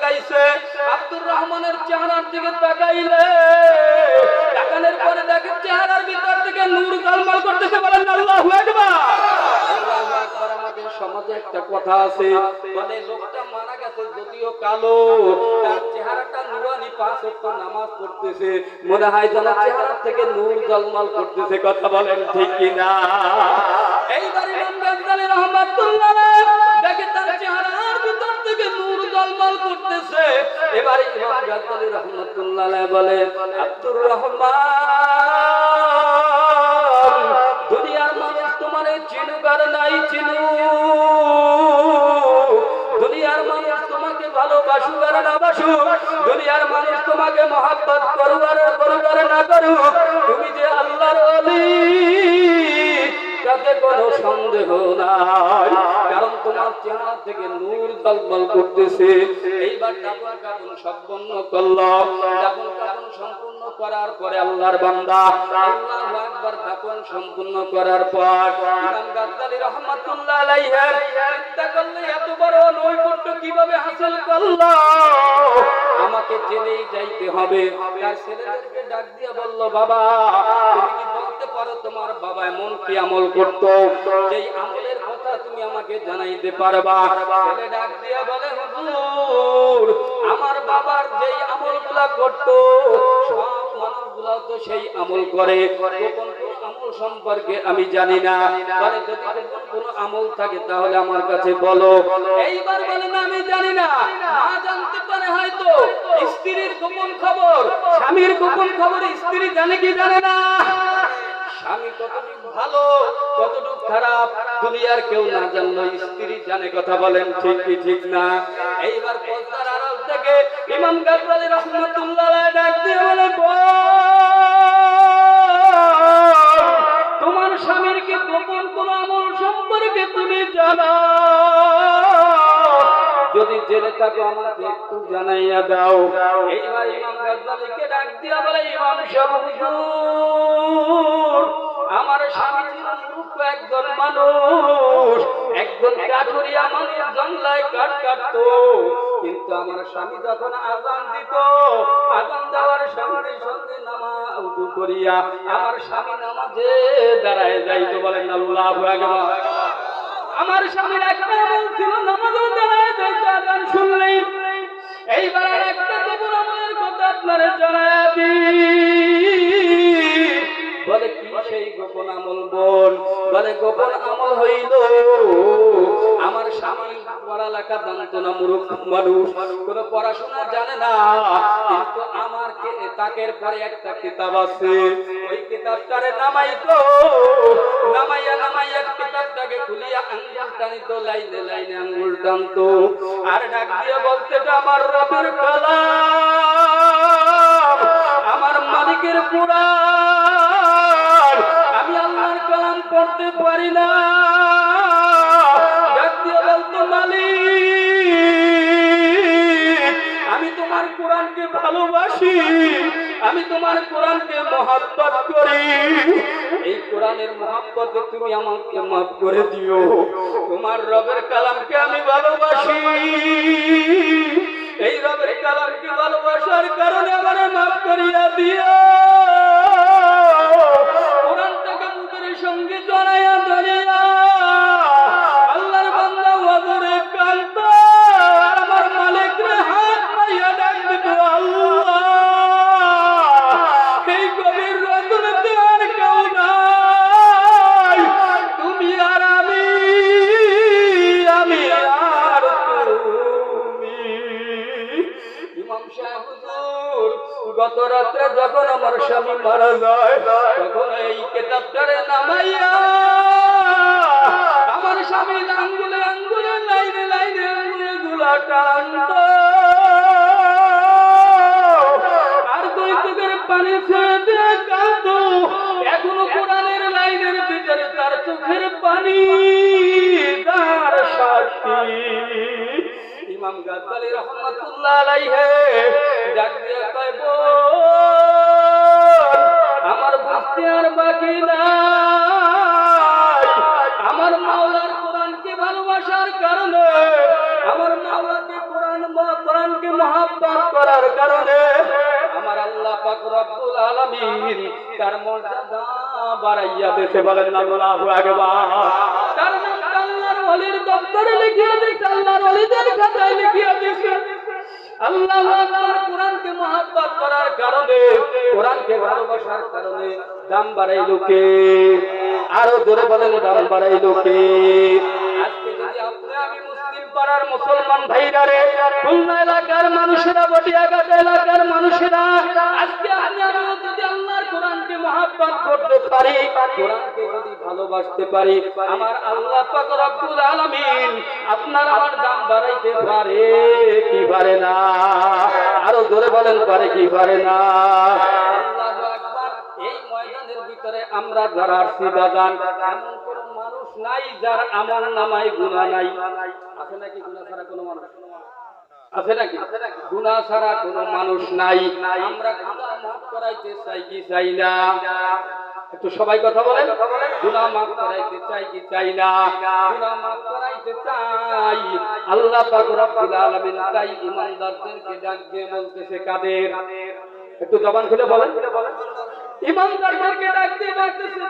তাকাইছে। আব্দুর রহমানের চেহারার দিকে তাকাইলে তাকানোর পরে দেখে চেহারার ভিতর থেকে নূর ঝলমল করতেছে। বলেন আল্লাহু আকবার। আল্লাহু আকবার। আমাদের সমাজে একটা কথা আছে, বলে লোকটা মারা গেছে যদিও কালো, তার চেহারাটা নুরানি, 5 ওয়াক্ত নামাজ পড়তেছে, মনে হয় যেন চেহারা থেকে নূর ঝলমল করতেছে। কথা বলেন ঠিক কিনা? এইবার ইমাম গাজ্জালী রাহমাতুল্লাহ আলাইহি দেখে তার চেহারার ভিতর থেকে নূর ঝলমল করতেছে। এবার ইমাম গাজ্জালী রাহমাতুল্লাহ আলাইহি বলে, আব্দুর রহমান, দুনিয়ার মানুষ তোমারে চিনুক আর নাই চিনুক, দুনিয়ার মানুষ তোমাকে ভালোবাসুক আর না বাসুক, দুনিয়ার মানুষ তোমাকে মহব্বত করুক আর না করুক, তুমি যে আল্লাহর ওলি তাতে কোনো সন্দেহ নাই, কারণ তোমার চেহারা থেকে নূর ঝলমল করতেছে। এইবার দাফন কাফন সম্পন্ন করলো। দাফন কাফন সম্পূর্ণ করার পরে আল্লাহর বান্দা আল্লাহু আকবার দাফন সম্পূর্ণ করার পর ইমাম গাজ্জালী রাহমাতুল্লাহ আলাইহি চিন্তা করলে এত বড় নৈকট্য কিভাবে হাসিল করলো, আমাকে জেলেই যাইতে হবে। তার ছেলেদেরকে ডাক দিয়ে বলল, বাবা তুমি কি বলতে পারো তোমার বাবা এমন কি আমল করত, যেই আমলের কথা তুমি আমাকে জানাইতে পারবা? ছেলে ডাক দিয়ে বলে, হুজুর আমার বাবার যেই আমলগুলা করত সব মানুষগুলা তো সেই আমল করে, গোপন আমল সম্পর্কে আমি জানি না। বলে যদি গোপন কোনো আমল থাকে তাহলে আমার কাছে বলো। এইবার বলে না আমি জানি না। মা জানতে পারে হয়তো স্ত্রীর গোপন খবর, স্বামীর গোপন খবর স্ত্রী জানে কি জানে না। স্বামী কতটুকু ভালো কতটুকু খারাপ দুনিয়ার কেউ না জানলো, স্ত্রী জানে। কথা বলেন ঠিক কি ঠিক না? এইবার পর্দার আড়াল থেকে ইমাম গাজ্জালী রাহমাতুল্লাহ আলাইহি ডাক দিয়ে বলে, তোমার স্বামীর কি গোপন কোন আমল সম্পর্কে তুমি জানো? যদি জেনে থাকো আমাকে একটু জানাইয়া দাও। এইবার ইমাম গাজ্জালীকে ডাক দিয়া বলে, ইমাম সাহেব হুজুর, আমার স্বামী ছিল মূর্খ একজন মানুষ, একজন কাঠুরিয়া মানুষ, জঙ্গলায় কাঠ কাটতো। কিন্তু আমার স্বামী যখন আযান দিত, আযান দেওয়ার সঙ্গে সঙ্গে নামাজ উযু করিয়া আমার স্বামী নামাজে দাঁড়ায় যাইতো। বলেন আল্লাহু আকবার। আমার স্বামীর একটা আমল ছিল নামাজে দাঁড়ায় যাইতো আযান শুনলেই। এইবার একটা গোপন আমলের কথা আপনারে জানায়া দিই। বলে কি সেই গোপন আমল বল? বলে গোপন আমল হইল আমার স্বামী পড়ালেখা জানতো না, মূর্খ মানুষ, কোন পড়াশোনা জানে না, কিন্তু আমার তাকের পরে একটা কিতাব আছে, ওই কিতাবটারে নামাইতো, নামাইয়া কিতাবটাকে খুলিয়া আঙ্গুল টানিতো, লাইনে লাইনে আঙ্গুল টানতো, আর ডাক দিয়ে বলতে আমার রবের কালাম, আমার মালিকের কুরআন, আমি আল্লাহর কালাম পড়তে পারি না। ডাক দিয়ে বলতো, মালিক আমি তোমার কোরআনকে ভালোবাসি, আমি তোমার কোরআনকে মহব্বত করি, এই কোরআনের মহব্বতে তুমি আমাকে মাফ করে দিও। তোমার রবের কালামকে আমি ভালোবাসি, এই রবের কালামকে ভালোবাসার কারণে আমার মাফ করিয়া দিও। কোরআনটাকে মুখের সঙ্গে জড়াইয়া ধরিয়া আল্লাহর বান্দা ওয়াজরে কান্ত আমার মালিক রে হাত মারিয়া ডাক দিত, আল্লাহ এই গভীর রাতে আর কেউ নাই, তুমি আর আমি আর তুমি। ইমাম সাহেব হুজুর, গত রাতে যখন আমার স্বামী মারা যায় তখন এই কিতাবটারে নামাইয়া আমার স্বামী আঙ্গুলে আঙ্গুলে লাইনে লাইনে আঙ্গুলগুলা টানতো, আর দুই চোখের পানি ছেড়ে দিয়ে কাঁদতো। এখনো কোরআনের লাইনের ভিতরে তার চোখের পানি তার সাথী। ইমাম গাজ্জালী রাহমাতুল্লাহ আলাইহি ডাক দিয়ে কয়, আমার বুঝতে আর বাকি নাই, আমার মাওলার কোরআনকে ভালোবাসার কারণে, আমার মাওলাকে কোরআন কোরআনকে মহব্বত করার কারণে আমার আল্লাহ পাক রব্বুল আলামিন তার মর্যাদা বাড়াইয়া দিয়েছে। বলেন আল্লাহু আকবার। তার নাম আল্লাহর ওলির দপ্তরে লিখিয়ে দিয়েছে, আল্লাহর ওলিদের খাতায় লিখিয়ে দিয়েছে। আল্লাহু আকবার। কোরআনকে মহব্বত করার কারণে, কোরআনকে ভালোবাসার কারণে দাম বাড়াইলো কে? আরো জোরে বলেন, দাম বাড়াইলো কে? আজকে যদি আপনি আমি মুসলিম পাড়ার মুসলমান ভাইরা রে, খুলনা এলাকার মানুষেরা, বটিয়াঘাট এলাকার মানুষেরা, আজকে আপনি আমি যদি আল্লাহর কোরআনকে মহব্বত করতে পারি, কোরআনকে যদি ভালোবাসতে পারি, আমার আল্লাহ পাক রব্বুল আলামিন আপনার আমার দাম বাড়াইতে পারে কি পারে না? আরো জোরে বলেন, পারে কি পারে না? আল্লাহু আকবার। এই ময়দানের ভিতরে আমরা যারা আসছি বাজান, এমন কোন মানুষ নাই যার আমল নামায় গুনাহ নাই। আছে নাকি গুনাহ ছাড়া কোনো মানুষ? আছে নাকি? গুনাহ ছাড়া কোনো মানুষ নাই। আমরা গুনাহ মাফ করাইতে চাই কি চাই না? একটু সবাই কথা বলেন। গুনাহ মাফ করাইতে চাই কি চাই না? গুনাহ মাফ করাইতে চাই। আল্লাহ পাক রব্বুল আলামিন তাই ইমানদারদেরকে ডাক দিয়ে বলতেছে, কাদের? একটু জবান খুলে বলেন। ইমানদারদেরকে ডাক দিয়ে বলতেছে।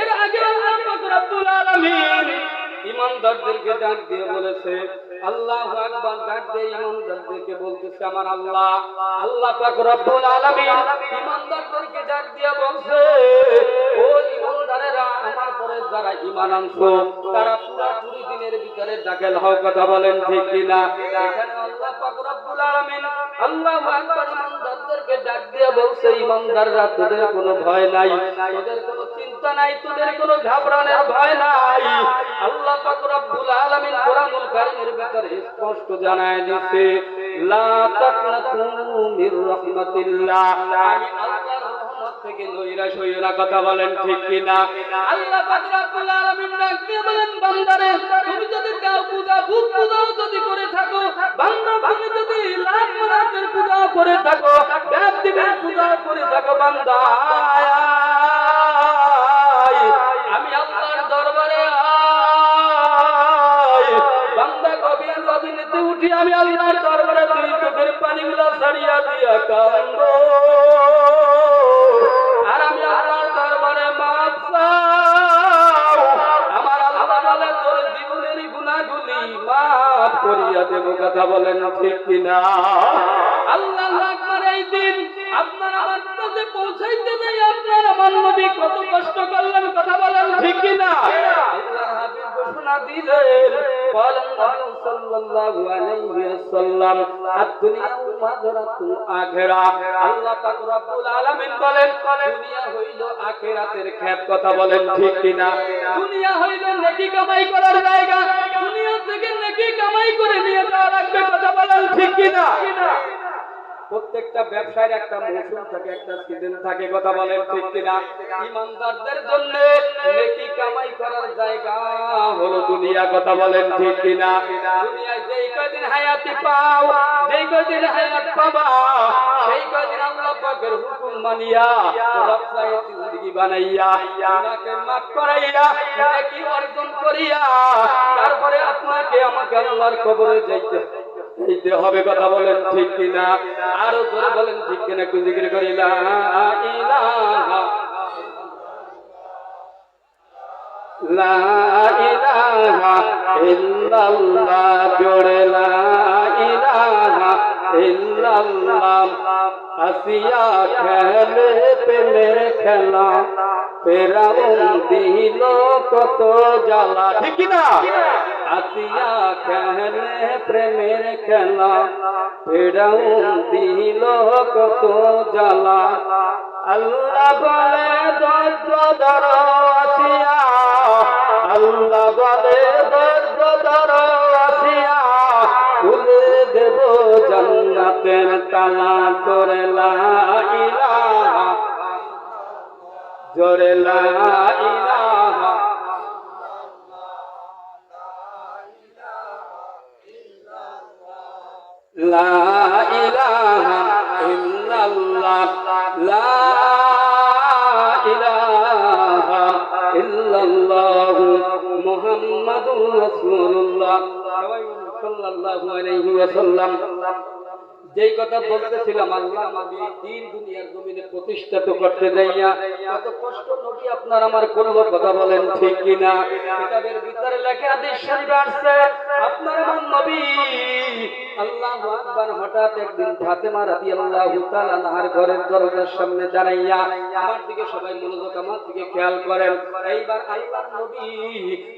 এর আগে আল্লাহ পাক রব্বুল আলামিন ইমানদারদেরকে ডাক দিয়ে বলেছে, আল্লাহু আকবার। ডাক দিয়ে ইমানদারদেরকে বলতেছে আমার আল্লাহ, আল্লাহ পাক রব্বুল আলামিন ইমানদারদেরকে ডাক দিয়ে বলছে, ও ইমানদারেরা, আমার পরে যারা ঈমান আনছো তারা পুরোপুরি দিনের ভিতরে দাখিল হও। কথা বলেন ঠিক কিনা? এখানে আল্লাহ পাক রব্বুল আলামিন আল্লাহু আকবার ইমানদারদেরকে ডাক দিয়ে বলছে, ইমানদাররা, তোদের কোনো ভয় নাই, তোদের কোনো চিন্তা নাই, তোদের কোনো ঘাবড়ানোর ভয় নাই। আল্লাহ পাক রব্বুল আলামিন কোরআনুল কারীমের ভিতরে স্পষ্ট জানায় দিয়েছে, লা তাকনাতু মির রাহমাতিল্লাহ। আমি আল্লাহর রহমত থেকে নৈরাশ হইও না। কথা বলেন ঠিক কিনা? আল্লাহ পাক রব্বুল আলামিন ডাক দিয়ে বলেন, বান্দারে, তুমি যদি কাউ পূজা ভূত পূজাও যদি করে থাকো, বান্দা তুমি যদি লাখ মারাতের পূজা করে থাকো, দেব দেবীর পূজা করে থাকো, বান্দা আমি আল্লাহর দরবারে বান্দা গভীর রজনীতে উঠি, আমি আল্লাহর দরবারে দুই চোখের পানিগুলো ছাড়িয়া দিয়া কান্দো, আর আমি আল্লাহর দরবারে মাফ চাও। আমার আল্লাহ বলে, তোর জীবনের গুনাহগুলি মাফ করিয়া দেব। কথা বলেন ঠিক কিনা? আল্লাহু আকবার। এই দিন আপনার আমার কাছে পৌঁছাইতে যাই আপনার আমার নবী কত কষ্ট করলেন। কথা বলেন ঠিক কিনা? আল্লাহর হাবিব ঘোষণা দিলেন, বলেন নবী সাল্লাল্লাহু আলাইহি ওয়াসাল্লাম, আদ-দুনিয়া মাযরাতুল আখিরা। আল্লাহ পাক রব্বুল আলামিন বলেন, দুনিয়া হইল আখিরাতের ক্ষেত। কথা বলেন ঠিক কিনা? দুনিয়া হইল নেকি কামাই করার জায়গা, দুনিয়া থেকে নেকি কামাই করে নিয়ে যাওয়া লাগবে। কথা বলেন ঠিক কিনা? প্রত্যেকটা ব্যবসায়ের একটা মৌসুম থাকে, একটা সিজন থাকে। কথা বলেন ঠিক কিনা? ইমানদারদের জন্য নেকি কামাই করার জায়গা হলো দুনিয়া। কথা বলেন ঠিক কিনা? দুনিয়ায় যেই কয়দিন হায়াতি পাও, যেই কয়দিন হায়াত পাবা, সেই কয়দিন আল্লাহ পাকের হুকুম মানিয়া রক্সায়ে জিন্দেগি বানাইয়া, গুনাহকে মাফ করাইয়া, নেকি অর্জন করিয়া, তারপরে আপনাকে আমাকে আল্লাহর কবরে যাইতে হবে। কথা বলেন ঠিক কিনা? আরো জোরে বলেন ঠিক কিনা? একটু জিকির করি, লা ইলাহা লা ইলাহা ইল্লাল্লাহ। জোরে লা ইলাহা ইল্লাল্লাহ। আসিয়া খেলে প্রেমের খেলা, ফেরাউন দিল কত জ্বালা। ঠিক কিনা? আসিয়া খেলে প্রেমের খেলা, ফেরাউন দিল কত জ্বালা। আল্লাহ বলে ধৈর্য ধরো আসিয়া, আল্লাহ বলে ধৈর্য ধরো আসিয়া, খুলে দেব জান্নাতের তালা। জোরে লা ইলাহা, জোরে লা ইলাহা লা ইলাহা ইল্লাল্লাহ, লা ইলাহা ইল্লাল্লাহ, মুহাম্মাদুর রাসূলুল্লাহ সাল্লাল্লাহু আলাইহি ওয়াসাল্লাম। যেই কথা বলতেছিলাম, আল্লাহ নবী দিন দুনিয়ার জমিনে প্রতিষ্ঠিত করতে যাইয়া কত কষ্ট নবী আপনার আমার করলো, কথা বলেন ঠিক কিনা? কিতাবের ভিতরে লেখা হাদিস শরীফে আসছে, আপনার আমার নবী আল্লাহু আকবার হঠাৎ একদিন ফাতেমা রাদিয়াল্লাহু তাআলা আনহার ঘরের দরজার সামনে দাঁড়াইয়া, আমার দিকে সবাই মনোযোগ, আমার দিকে খেয়াল করেন। এইবার আল্লাহর নবী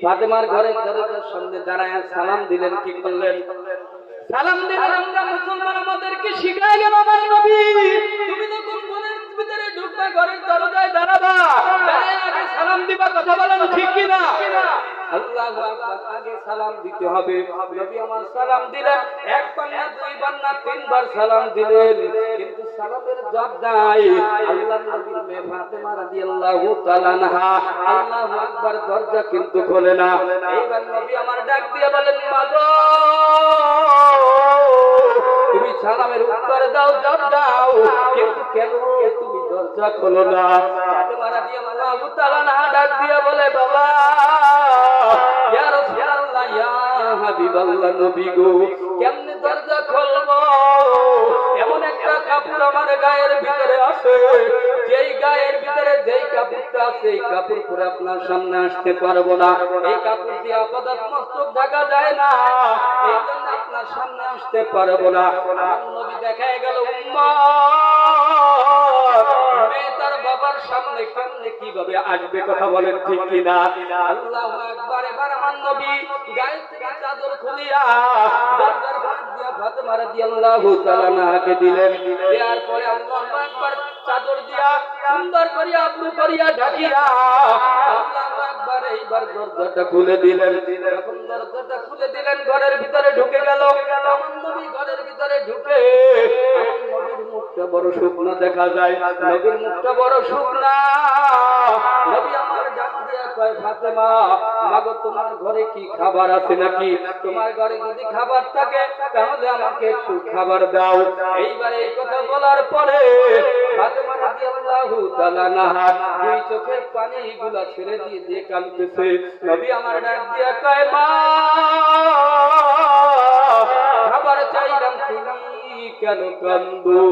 ফাতেমার ঘরের দরজার সামনে দাঁড়াইয়া সালাম দিলেন। কি করলেন? সালাম দিলেন। আমরা মুসলমান, আমাদেরকে শিখায় গেল আমার নবী, তুমি যখন ঘরের ভিতরে ঢুকবা, ঘরের দরজায় দাঁড়াবা, দাঁড়ায় আগে সালাম দিবা, কথা বলেন ঠিক কিনা? আল্লাহু আকবার, আগে সালাম দিতে হবে। নবী আমার সালাম দিলেন, একবার না দুইবার না তিনবার সালাম দিলেন, কিন্তু সালামের জবাব নাই। আল্লাহর নবীর মেয়ে ফাতেমা রাদিয়াল্লাহু তাআলা আনহা আল্লাহু আকবার দরজা কিন্তু খোলে না। এইবার নবী আমার ডাক দিয়ে বলেন, মাগো তুমি সালামের উত্তর দাও, জবাব দাও, কিন্তু কেন তুমি দরজা খোলো না? ফাতেমা রাদিয়াল্লাহু তাআলা আনহা ডাক দিয়ে বলে, বাবা ইয়া রাসূলুল্লাহ, ইয়া হাবিবাল্লাহ, নবী গো, কেমনে দরজা খুলবো? এমন একটা কাপড় আমার গায়ের ভিতরে আছে, যেই গায়ের ভিতরে যেই কাপড়টা আছে, এই কাপড় পরে আপনার সামনে আসতে পারবো না। এই কাপড় দিয়ে আপাতত মস্তক ঢাকা যায় না, এই জন্য আপনার সামনে আসতে পারবো না। আমার নবী দেখায় গেল উম্মত, মেয়ে তার বাবার সামনে কেমনে কিভাবে আসবে, কথা বলেন ঠিক কিনা? আল্লাহু আকবার। এবার আমার নবী গায়ের থেকে চাদর খুলিয়া দরজার পাশ দিয়া ফাতেমা রাদিয়াল্লাহু তাআলা আনহাকে দিলেন। দেওয়ার পরে আল্লাহু আকবার চাদর দিয়া সুন্দর করিয়া আবরু করিয়া ঢাকিয়া আল্লাহু আকবার এইবার দরজাটা খুলে দিলেন। যখন দরজাটা খুলে দিলেন, ঘরের ভিতরে ঢুকে গেল। আমার নবী ঘরের ভিতরে ঢুকে আমার নবীর মুখটা বড় শুকনো দেখা যায়, নবীর মুখটা বড় শুকনা। নবী আমার ডাক দিয়া কয়, ফাতেমা মাগো, তোমার ঘরে কি খাবার আছে নাকি? তোমার ঘরে যদি খাবার থাকে তাহলে আমাকে একটু খাবার দাও। এইবার এই কথা বলার পরে ফাতেমা রাদিয়াল্লাহু তাআলা আনহা দুই চোখের পানিগুলা ছেড়ে দিয়ে দিয়ে কাঁদতেছে। নবী আমার ডাক দিয়া কয়, মা খাবার চাইলাম, তুমি কেন কান্দো?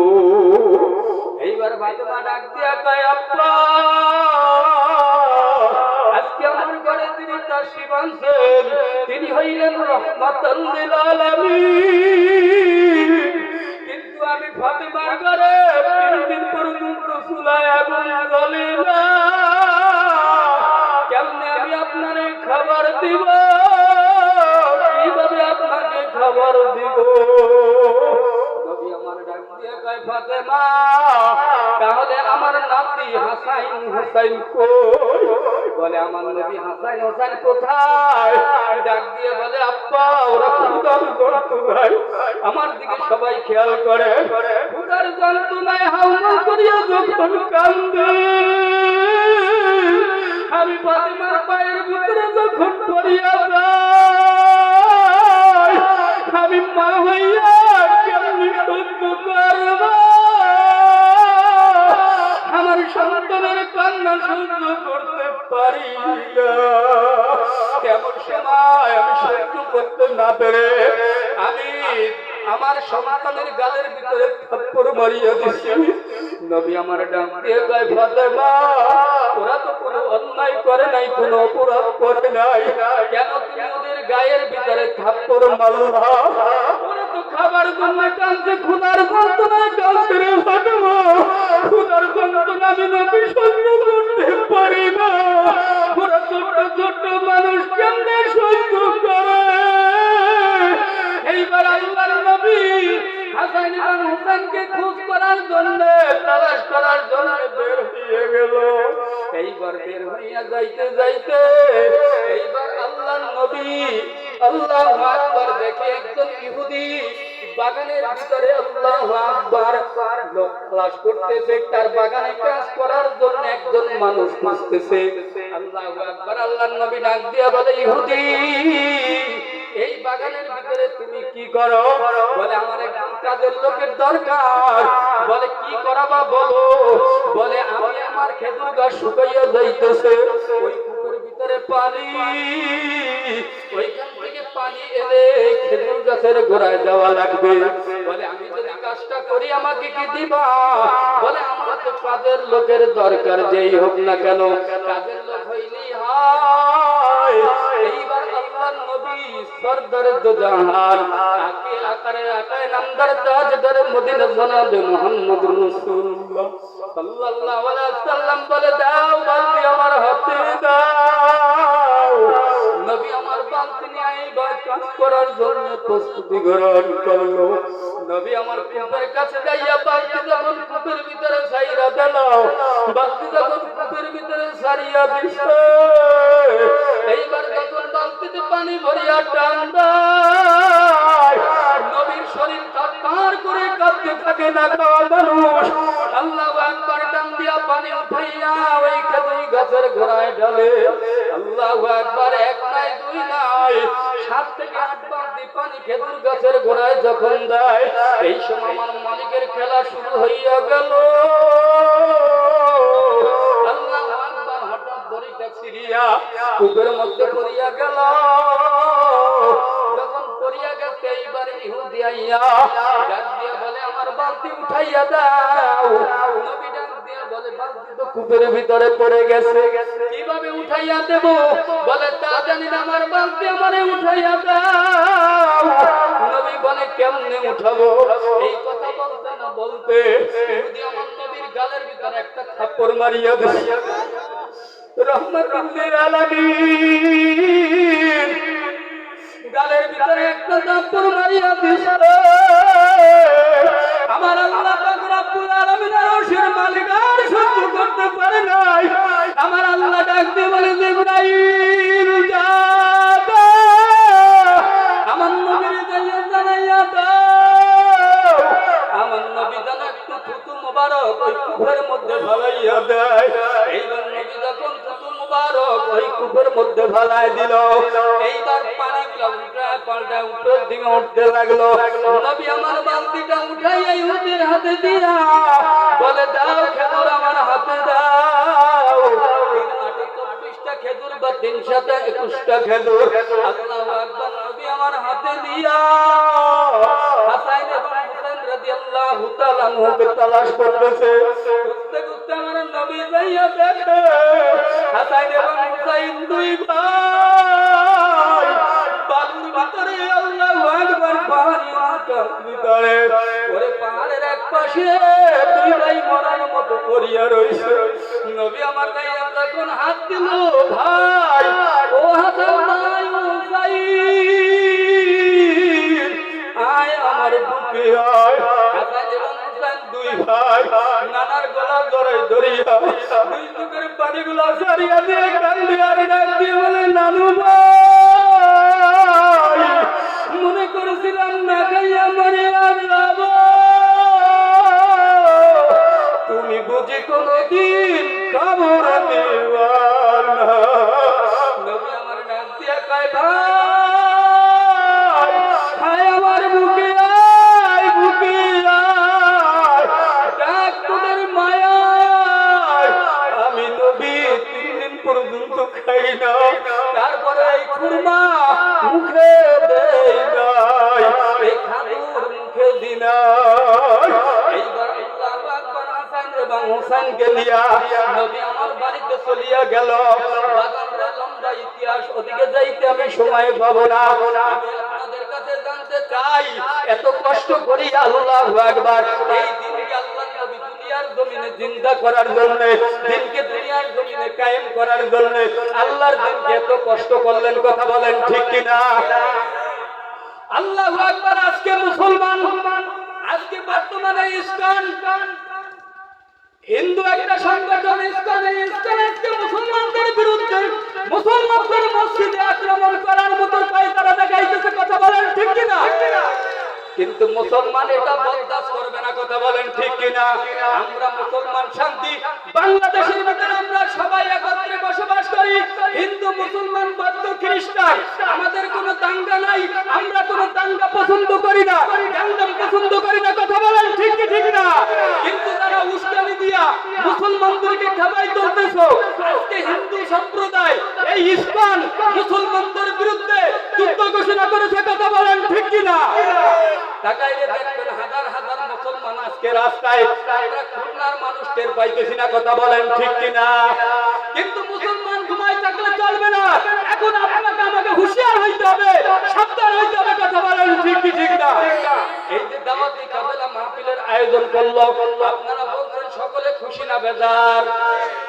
এইবার ফাতেমা ডাক দিয়া কয়, আব্বা আজকে আমার ঘরে যিনি তাশরীফ আনছেন তিনি হইলেন রাহমাতাল লিল আলামিন, কিন্তু আমি ফাতেমার ঘরে 3 দিন পর্যন্ত চুলায় আগুন জ্বলে না, কেমনে আমি আপনারে খাবার দিব? কিভাবে আপনাকে খাবার দিব? নবী আমার ডাক দিয়ে কয়, ফাতেমা তাহলে আমার নাতি হাসাইন হুসাইন কই? বলে, আমার নবী হাসাইন হুসাইন কোথায়? ডাক দিয়ে বলে, আব্বা ওরা ক্ষুধার যন্ত্রণায়, আমার দিকে সবাই খেয়াল করে, ক্ষুধার যন্ত্রণায় হাউমাউ করিয়া যখন কান্দে, আমি ফাতেমার পায়ের ভিতরে যখন পড়িয়া যাই, আমি মা হইয়া কেমনি সহ্য করব? আমার সন্তানের কান্না সহ্য করতে পারি না। কেমন সময় আমি সহ্য করতে না পেরে আমি আমার সন্তানের গালের ভিতরে থাপ্পড় মারিয়া দিছি। নবী আমার ডাক দিয়ে কয়, ফাতেমা ওরা তো কোনো অন্যায় করে নাই, কোনো অপরাধ করে নাই, কেন তুমি ওদের গায়ের ভিতরে থাপ্পড় মারলা? ওরা তো খাবার জন্য কাঁদছে, ক্ষুধার যন্ত্রণায় কাঁদছে রে ফাতেমা, ক্ষুধার যন্ত্রণা আমি নবী সহ্য করতে পারি না। ওরা ছোট্ট ছোট্ট মানুষ কেমনে সহ্য করে? এইবার আল্লাহর নবী হাসান এবং হুসাইনকে খোঁজ করার জন্য, তালাশ করার জন্য বের হয়ে গেল। এইবার বের হইয়া যাইতে যাইতে এইবার আল্লাহর নবী আল্লাহু আকবার দেখে একজন ইহুদি বাগানের ভিতরে আল্লাহু আকবার তালাশ করতেছে, তার বাগানে কাজ করার জন্য একজন মানুষ খুঁজতেছে। আল্লাহু আকবার। আল্লাহর নবী ডাক দিয়া বলে, ইহুদি এই বাগানের ভিতরে তুমি কি করো? বলে, আমার একজন কাজের লোকের দরকার। বলে, কি করাবা বলো? বলে, আমি আমার খেজুর গাছ শুকাইয়া যাইতেছে, ওই পুকুরের ভিতরে পানি, ওইখান থেকে থেকে পানি এনে খেজুর গাছের গোড়ায় দেওয়া লাগবে। বলে আমি যদি কাজটা করি আমাকে কি দিবা? বলে আমার তো কাজের লোকের দরকার, যেই হোক না কেন কাজের লোক হইলেই হয়। এইবার আল্লাহর নবী সরদার দো জাহান আকে আকারে আকায় নামদার তাজদার মদিনা জনাবে মুহাম্মদুর রাসূলুল্লাহ সাল্লাল্লাহু আলাইহি ওয়াসাল্লাম বলে দাও বালতি আমার হাতে দাও। নবী আমার বালতি নিয়ে এইবার কাজ করার জন্য প্রস্তুতি গ্রহণ করলো। নবী আমার কূপের কাছে যাইয়া বালতি যখন কূপের ভিতরে ছাইরা দিল, বালতি যখন কূপের ভিতরে ছাড়িয়া দিছে, এইবার যখন বালতিতে পানি ভরিয়া টান দেয়, নবীর শরীর থরথর করে কাঁপতে থাকে। না মানুষ আল্লাহু আকবার টান দিয়া পানি উঠাইয়া ওই খেজুর গাছের গোড়ায় ঢালে। আল্লাহু আকবার, এক নাই দুই নাই 7 থেকে 8 বালতি পানি খেজুর গাছের গোড়ায় যখন দেয়, এই সময় আমার মালিকের খেলা শুরু হইয়া গেল। আল্লাহু আকবার, হঠাৎ দড়িটা ছিঁড়িয়া কূপের মধ্যে পড়িয়া গেল। যখন পড়িয়া গেছে, এইবার ইহুদি আইয়া ডাক দিয়া বলে আমার বালতি উঠাইয়া দাও। নবী ডাক দিয়া বলে বালতি তো কূপের ভিতরে পড়ে গেছে, কিভাবে উঠাইয়া দেব? বলে তা জানি না, আমার বালতি আমারে উঠাইয়া দাও। নবী বলে কেমনে উঠাবো? এই কথা বলতে না বলতে ইহুদি আমার নবীর গালের ভিতরে একটা থাপ্পড় মারিয়া দিছে। রহমাতুল লিল আলামিন গালের ভিতরে একটা থাপ্পড় মারিয়া দিছে। আমার আল্লাহ পাক রব্বুল আলামিনের আরশের মালিক আর সহ্য করতে পারে নাই। আমার আল্লাহ ডাক দিয়ে বলে জিবরাইল যা আমার নবীর যাইয়া জানাইয়া দাও। আমার নবী যেন একটু থুতু মুবারক ওই কূপের মধ্যে ফেলাইয়া দেয়। এইবার নবী যখন থুতু মুবারক ওই কূপের মধ্যে ফেলাই দিল, এইবার পানিগুলো উল্টায় পাল্টায় উপরের দিকে উঠতে লাগলো। নবী আমার বালতিটা উঠাইয়া ইহুদির হাতে দিয়া বলে দাও খেজুর আমার হাতে দাও। 3-24টা খেজুর বা 3-21টা খেজুর আল্লাহু আকবার, নবী আমার হাতে দিয়া হাসান এবং হুসাইন রাদিয়াল্লাহু তাআলা আনহুকে তালাশ করতেছে। খুঁজতে খুঁজতে আমার নবী যাইয়া দেখে হাসান এবং হুসাইন দুই ভাই বালুর ভিতরে। আল্লাহু আকবার, পাহাড়ি মাথার ভিতরে ওরে পাহাড়ের এক পাশে দুই ভাই মরার মতো পড়িয়া রইছে। নবী আমার গায়ে যখন হাত দিল, ভাই ও হাসান ভাই হুসাইন আয় আমার বুকে আয়। হাসান এবং হুসাইন দুই ভাই নানার গলা জড়াই ধরিয়া দুই চোখের পানিগুলো সারিয়া দিয়ে কান্দে আর ডাক দিয়ে বলে নানু ভাই, মনে করেছিলাম না খাইয়া মরে যাব, তুমি বুঝি কোনদিন খবর নেওয়ার না। নবী আমার ডাক দিয়া কয় ভাই হায় আমার বুকে আয়, বুকে আয়, ডাক তোদের মায়ায় আমি নবী 3 দিন পর্যন্ত খাই না, তারপরে এই খুরমা মুখে দেই নাই, এই খাদুর মুখে দি নাই। এইবার আল্লাহু আকবার, হাসান এবং হুসাইনকে নিয়া নবী আমার বাড়িতে চলিয়া গেল। বাগানের লম্বা ইতিহাস, ওদিকে যাইতে আমি সময় পাবো না। আমি আপনাদের কাছে জানতে চাই এত কষ্ট করি আল্লাহু আকবার এই দিনকে আল্লাহর নবী দুনিয়ার জমিনে জিন্দা করার জন্য, দিনকে দুনিয়ার জমিনে কায়েম করার জন্য আল্লাহর দিনকে এত কষ্ট করলেন, কথা বলেন ঠিক কিনা? আল্লাহু আকবার। আজকে মুসলমান, আজকে বর্তমানে ইসলাম হিন্দু একটা সংগঠন, ইসলাম আজকে মুসলমানদের বিরুদ্ধে মুসলমানদের মসজিদে আক্রমণ করার মতো তারা দেখাইতেছে, কথা বলেন ঠিক কিনা? কিন্তু মুসলমান এটা বরদাস্ত করবে না, কথা বলেন ঠিক কিনা? আমরা মুসলমান শান্তি বাংলাদেশের ভিতরে আমরা সবাই একত্রে বসবাস করি, হিন্দু মুসলমান বৌদ্ধ খ্রিস্টান, আমাদের কোনো দাঙ্গা নাই, আমরা কোনো দাঙ্গা পছন্দ করি না, দাঙ্গা পছন্দ করি না, কথা বলেন ঠিক কি ঠিক না? কিন্তু তারা উস্কানি দিয়া মুসলমানদেরকে খাবাই তুলতেছো। আজকে হিন্দু সম্প্রদায় এই ইসলাম মুসলমানদের বিরুদ্ধে যুদ্ধ ঘোষণা তাকাইলে দেখবেন হাজার হাজার মুসলমান আজকে রাস্তায়। আমরা খুলনার মানুষ টের পাইতেছি না, কথা বলেন ঠিক কিনা? কিন্তু মুসলমান ঘুমায় থাকলে চলবে না। এখন আপনাকে আমাকে হুঁশিয়ার হইতে হবে, সাবধান হইতে হবে, কথা বলেন ঠিক কি ঠিক না? এই যে দাওয়াতি কাফেলা মাহফিলের আয়োজন করলো, আপনারা বলছেন সকলে খুশি না বেজার?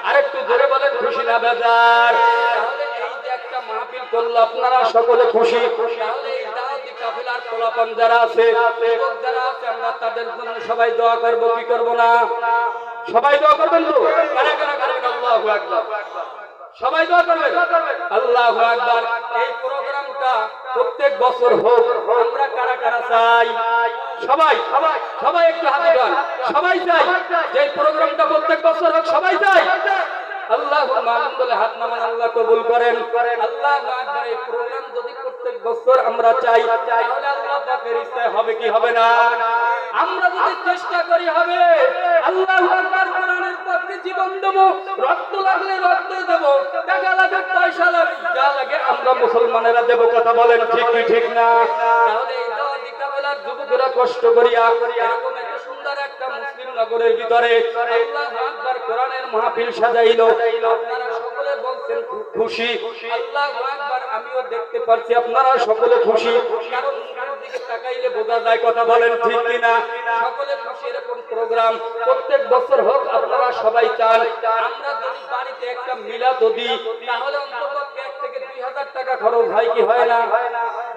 আরেকটু জোরে বলেন খুশি না বেজার? তাহলে এই যে একটা মাহফিল করলো আপনারা সকলে খুশি, তাহলে এই দাওয়াতি কাফেলার পোলাপান যারা আছে, যুবক যারা আছে, আমরা তাদের জন্য সবাই দোয়া করব, কি করব না? সবাই দোয়া করবেন তো? কারা কারা করবেন? আল্লাহু আকবার। সবাই দোয়া করবেন। আল্লাহু আকবার। এই প্রোগ্রামটা প্রত্যেক বছর হোক, আমরা কারা কারা চাই? সবাই সবাই একটু হাত উঠান। সবাই চাই যে এই প্রোগ্রামটা প্রত্যেক বছর হোক, সবাই চাই। আল্লাহুম্মা আমিন বলে হাত নামান, আল্লাহ কবুল করেন। আল্লাহু আকবার। এই প্রোগ্রাম যদি প্রত্যেক বছর আমরা চাই, তাহলে আল্লাহ পাকের ইচ্ছায় হবে কি হবে না? আমরা যদি চেষ্টা করি হবে। আল্লাহু আকবার। কোরআনের পক্ষে জীবন দেব, রক্ত লাগলে রক্ত দেব, টাকা লাগে, পয়সা লাগে, যা লাগে আমরা মুসলমানেরা দেব, কথা বলেন ঠিক কি ঠিক না? তাহলে এই দাওয়াতি কাফেলার যুবকেরা কষ্ট করিয়া এরকম একটা সুন্দর একটা মুসলিম নগরের ভিতরে আল্লাহু আকবার কোরআনের মাহফিল সাজাইলো। আপনারা সকলে বলছেন খুশি। আল্লাহু আকবার। আমিও দেখতে পাচ্ছি আপনারা সকলে খুশি, কারণ মুখের দিকে তাকাইলে বোঝা যায়, কথা বলেন ঠিক কি না? সকলে খুশি। এরকম প্রোগ্রাম প্রত্যেক বছর হোক, আপনারা সবাই চান। আমরা যদি বাড়িতে একটা মিলাদ দিই, তাহলে অন্ততপক্ষে 1 থেকে 2000 টাকা খরচ হয় কি হয় না?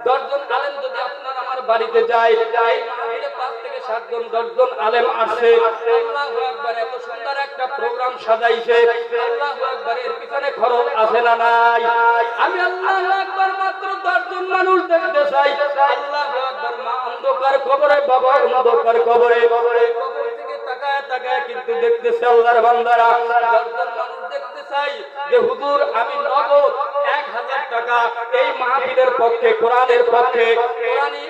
10 জন আলেম যদি আপনার আমার বাড়িতে যায়, এই মাহফিলে 5 থেকে 7 জন 10 জন আলেম আসে। আল্লাহু আকবার। এত সুন্দর একটা প্রোগ্রাম সাজাইছে, আল্লাহু আকবার। এর পিছনে খরচ আছে না নাই? আমি আল্লাহু আকবার মাত্র 10 জন মানুষ দেখতে চাই। আল্লাহু আকবার। মা অন্ধকার কবরে, বাবা অন্ধকার কবরে, কবর থেকে তাকায় তাকায় কিন্তু দেখতেছে আল্লাহর বান্দারা। 10 জন মানুষ দেখতে চাই যে হুজুর আমি নগদ 1000 টাকা এই মাহফিলের পক্ষে, কোরআনের পক্ষে, কোরআনী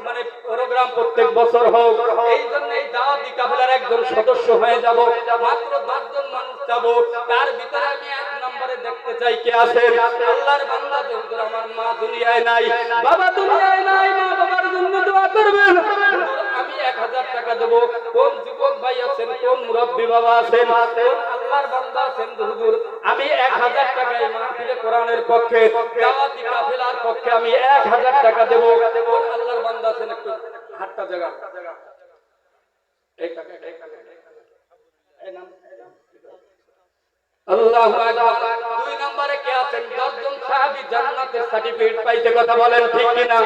মানে প্রোগ্রাম প্রত্যেক বছর হোক, এই জন্য এই দাওয়াতি কাফেলার একজন সদস্য হয়ে যাব। মাত্র 10 জন মানুষ যাব, তার ভিতরে আমি 1 নম্বরে দেখতে চাই কে আছেন? আল্লাহর বান্দা। হুজুর আমার মা দুনিয়ায় নাই, বাবা দুনিয়ায় নাই, মা বাবার জন্য দোয়া করবেন। হুজুর আমি 1000 টাকা দেব। কোন যুবক ভাই আছেন, কোন মুরব্বী বাবা আছেন, কোন আল্লাহর বান্দা আছেন? হুজুর আমি 1000 টাকা এই মাহফিলে কোরআনের পক্ষে, দাওয়াতি কাফেলার পক্ষে আমি 1000 টাকা দেব। কোন আল্লাহর বান্দা আছেন? একটু হাতটা জায়গা। এই টাকা এই নাম আল্লাহু আকবার। 2 নম্বরে কে আছেন? 10 জন সাহাবী জান্নাতের সার্টিফিকেট পাইতে, কথা বলেন ঠিক কি না?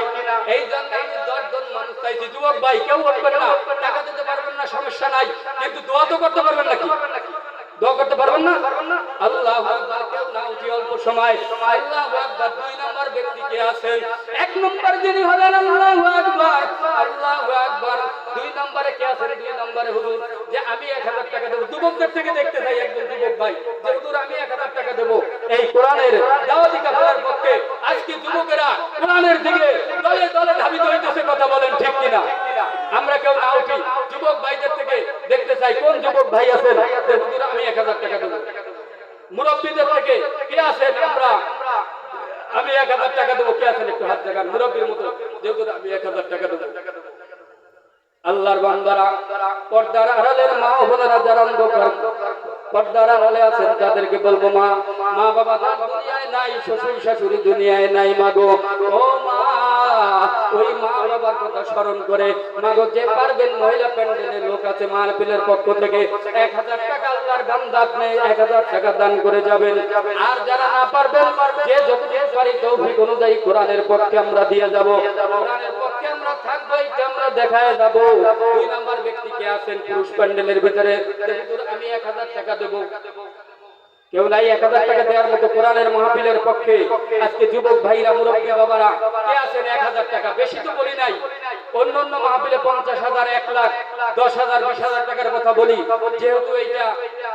এই জন্য আমি 10 জন মানুষ চাইছি। যুবক ভাই কেউ উঠবেন না, টাকা দিতে পারবেন না, সমস্যা নাই, কিন্তু দোয়া তো করতে পারবেন নাকি? দোয়া করতে পারবেন না? আল্লাহু আকবার। কেউ না উঠি অল্প সময়। আল্লাহু আকবার। 2 নম্বর ব্যক্তি কে আছেন? 1 নম্বর যিনি হলেন আল্লাহু আকবার, আল্লাহু আকবার। 2 নম্বরে কে আছেন? 2 নম্বরে হুজুর যে আমি 1000 টাকা দেব। যুবকদের থেকে দেখতে চাই একজন যুবক ভাই যে হুজুর আমি 1000 টাকা দেব এই কোরআনের দাওয়াতি কাফেলার পক্ষে। আজকে যুবকেরা কোরআনের দিকে দলে দলে ধাবিত হইতেছে, কথা বলেন ঠিক কিনা? আমরা কেউ না উঠি, যুবক ভাইদের থেকে দেখতে চাই কোন যুবক ভাই আছেন যে হুজুর আমি 1000 টাকা দেব। মুরব্বীদের থেকে কে আছেন? আমি 1000 টাকা দেবো, কে আছেন? একটু হাত জাগান মুরব্বীর মতো, যে হুজুর আমি 1000 টাকা দেবো। আল্লাহর বান্দারা, পর্দার আড়ালের মা ও বোনেরা যারা অন্ধকার পর্দার আড়ালে আছেন, তাদেরকে বলবো মা, মা বাবা দুনিয়ায় নাই, শ্বশুর শাশুড়ি দুনিয়ায় নাই, মাগো ও মা, ওই মা বাবার কথা স্মরণ করে মাগো যে পারবেন মহিলা প্যান্ডেলের লোক আছে মাহফিলের পক্ষ থেকে 1000 টাকা আল্লাহর বান্দা আপনি 1000 টাকা দান করে যাবেন। আর যারা না পারবেন, যে যতটুকু পারি তৌফিক অনুযায়ী কোরআনের পক্ষে আমরা দিয়ে যাব, কোরআনের পক্ষে আমরা থাকবো, এটা আমরা দেখায় যাব। 2 নম্বর ব্যক্তি কে আছেন পুরুষ প্যান্ডেলের ভিতরে? আমি 1000 টাকা দেবো। কেউ নাই 1000 টাকা দেওয়ার মতো কোরআনের মাহফিলের পক্ষে? আজকে যুবক ভাইরা, মুরব্বী বাবারা কে আছেন 1000 টাকা? বেশি তো বলি নাই, অন্য অন্য মাহফিলে 50,000, 1 লাখ, 10,000, 20,000 টাকার কথা বলি। যেহেতু এইটা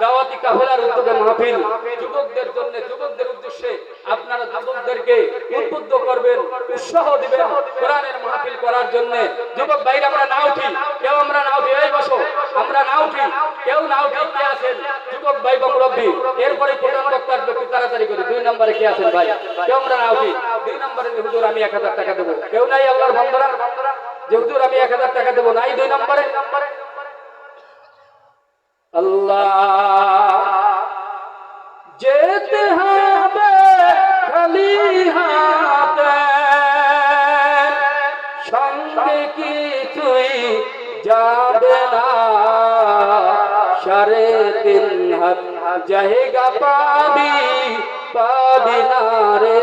দাওয়াতি কাফেলার উদ্যোগে মাহফিল, যুবকদের জন্য, যুবকদের উদ্দেশ্যে আপনারা যুবকদেরকে উদ্বুদ্ধ করবেন, উৎসাহ দিবেন কোরআনের মাহফিল করার জন্য। যুবক ভাইরা আমরা না উঠি, কেউ আমরা না উঠি, এই বসো, আমরা না উঠি, কেউ না উঠি, কে আছেন যুবক ভাই বা মুরব্বী? এরপরে প্রধান বক্তার ব্যক্তি তাড়াতাড়ি করে 2 নম্বরে কে আছেন ভাই? কেউ আমরা না উঠি, 2 নম্বরে হুজুর আমি 1000 টাকা দেবো। কেউ নাই আল্লাহর বান্দারা? যে হুজুর আমি 1000 টাকা দেবো, নাই 2 নম্বরে আল্লাহ যেতে হবে খালি হাতে, সঙ্গে কিছুই যাবে না, 3.5 হাত জায়গা পাবি, পাবি না রে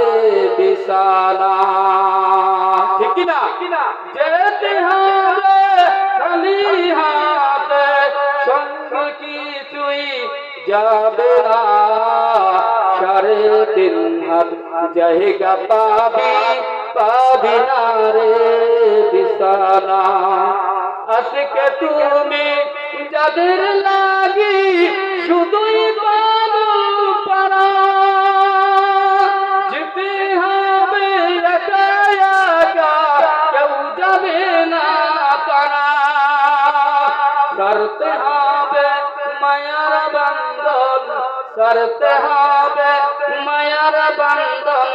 বিছানা। ঠিক কিনা? যেতে হবে খালি হাতে, সঙ্গে কিছুই যাবে না, 3.5 হাত জায়গা পাবি, পাবি না রে বিছানা। আজকে তুমি যাদের লাগি শুধুই পাগল পারা, যেতে হবে একা একা, কেউ যাবে না তারা, করতে হবে মায়ার বন্ধন, করতে হবে মায়ার বন্ধন,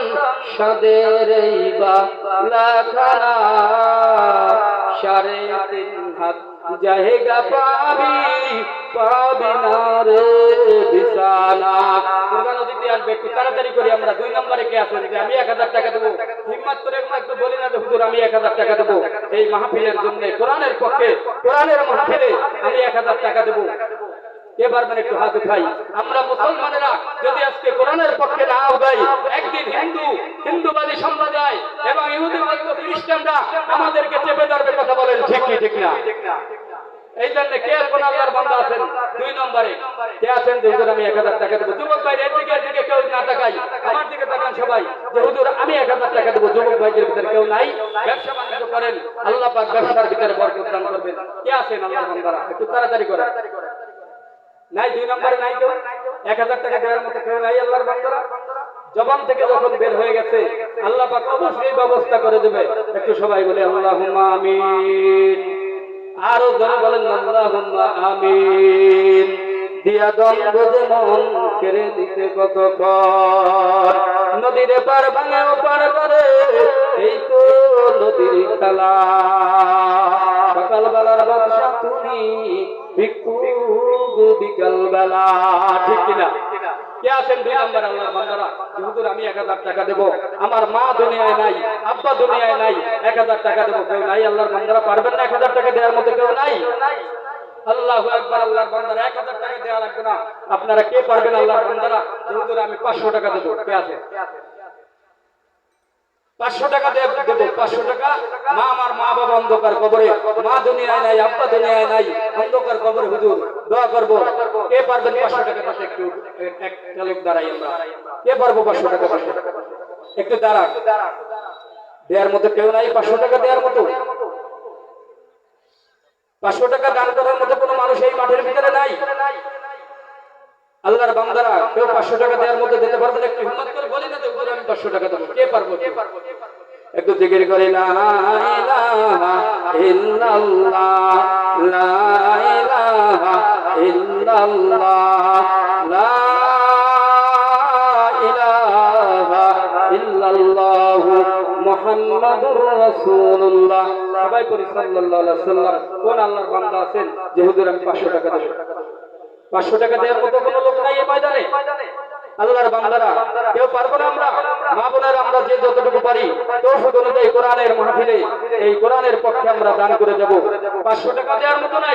সাদের এই বালাখানা, 3.5 হাত জায়গা পাবি, পাবি না রে বিছানা। কোরআন নদীতে আসবে, একটু তাড়াতাড়ি করি আমরা। 2 নম্বরে কে আছেন যে আমি 1000 টাকা দেবো? হিম্মত করে আমরা একটু বলি না যে হুজুর আমি 1000 টাকা দেবো এই মাহফিলের জন্য, কোরআনের পক্ষে, কোরআনের মাহফিলে আমি 1000 টাকা দেবো। কে পারবেন একটু হাত উঠাই? আমরা মুসলমানেরা যদি আজকে কোরআনের পক্ষে না উঠাই, একদিন হিন্দুবাদী সম্প্রদায় এবং ইহুদিবাদী খ্রিস্টানরা আমাদেরকে চেপে ধরবে। কথা বলেন ঠিক কি ঠিক না? এই জন্য কে কোন আল্লাহর বান্দা আছেন 2 নম্বরে কে আছেন যে হুজুর আমি 1000 টাকা দেবো? যুবক ভাই এর দিকে কেউ না তাকাই, আমার দিকে তাকান সবাই যে হুজুর আমি 1000 টাকা দেবো। যুবক ভাইদের ভিতরে কেউ নাই? ব্যবসা বাণিজ্য করেন, আল্লাহ পাক ব্যবসার ভিতরে বরকত দান করবেন। কে আছেন আল্লাহর বান্দারা? একটু তাড়াতাড়ি করেন। নাই 2 নম্বরে নাই কেউ? 1000 টাকা দেওয়ার মতো কেউ নাই আল্লাহর বান্দারা? জবান থেকে যখন বের হয়ে গেছে আল্লাহ পাক অবশ্যই ব্যবস্থা করে দেবে। একটু সবাই বলে আল্লাহুম্মা আমিন। আরো জোরে বলেন আল্লাহুম্মা আমিন। দিয়া দ্বন্দ্ব যে মন কেড়ে দিতে কতক্ষণ, নদীর পার ভাঙে ওপার করে, এই তো নদীর খেলা। সকালবেলার বাদশা তুমি, ভিক্ষুক বিকাল বেলা। ঠিক কিনা? কে আছেন 2 নম্বর আল্লাহর বান্দারা যে হুজুর আমি 1000 টাকা দেবো, আমার মা দুনিয়ায় নাই, আব্বা দুনিয়ায় নাই, 1000 টাকা দেবো? কেউ নাই আল্লাহর বান্দারা? পারবেন না 1000 টাকা দেওয়ার মতো কেউ নাই? আল্লাহু আকবার। আল্লাহর বান্দারা 1000 টাকা দেওয়া লাগবে না। আপনারা কে পারবেন আল্লাহর বান্দারা যে হুজুর আমি 500 টাকা দেবো? কে আছে? 500 টাকা দেব? 500 টাকা। মা আমার মা বাবা অন্ধকার কবরে, মা দুনিয়ায় নাই, আব্বা দুনিয়ায় নাই, অন্ধকার কবরে, হুজুর দোয়া করবো। কে পারবেন 500 টাকা দিতে? একটু একটা লোক দাঁড়াই আমরা। কে পারবো 500 টাকা দিতে? একটু দাঁড়ান। দেওয়ার মতো কেউ নাই 500 টাকা দেওয়ার মতো? 500 টাকা দান করার মতো কোনো মানুষ এই মাঠের ভিতরে নাই? আল্লাহর বান্দারা কেউ 500 টাকা দেওয়ার মধ্যে দিতে পারবেন? একটু হিম্মত করে বলি না যে হুজুর আমি 500 টাকা দেবো। কে পারবো? একটু জিকির করে লা ইলাহা ইল্লাল্লাহ, লা ইলাহা ইল্লাল্লাহ, লা ইলাহা ইল্লাল্লাহ মুহাম্মাদুর রাসূলুল্লাহ। সবাই পড়ি সাল্লাল্লাহু আলাইহি ওয়াসাল্লাম। কোন আল্লাহর বান্দা আছেন যে হুজুর আমি 500 টাকা দেবো? 500 টাকা দেওয়ার মতো কোনো লোক নাই এই ময়দানে? আল্লাহর বান্দারা কেউ পারবো না? আমরা মা বোনেরা আমরা যে যতটুকু পারি তৌফিক অনুযায়ী কোরআনের মাহফিলে এই কোরআনের পক্ষে আমরা দান করে যাব। 500 টাকা দেওয়ার মতো নাই।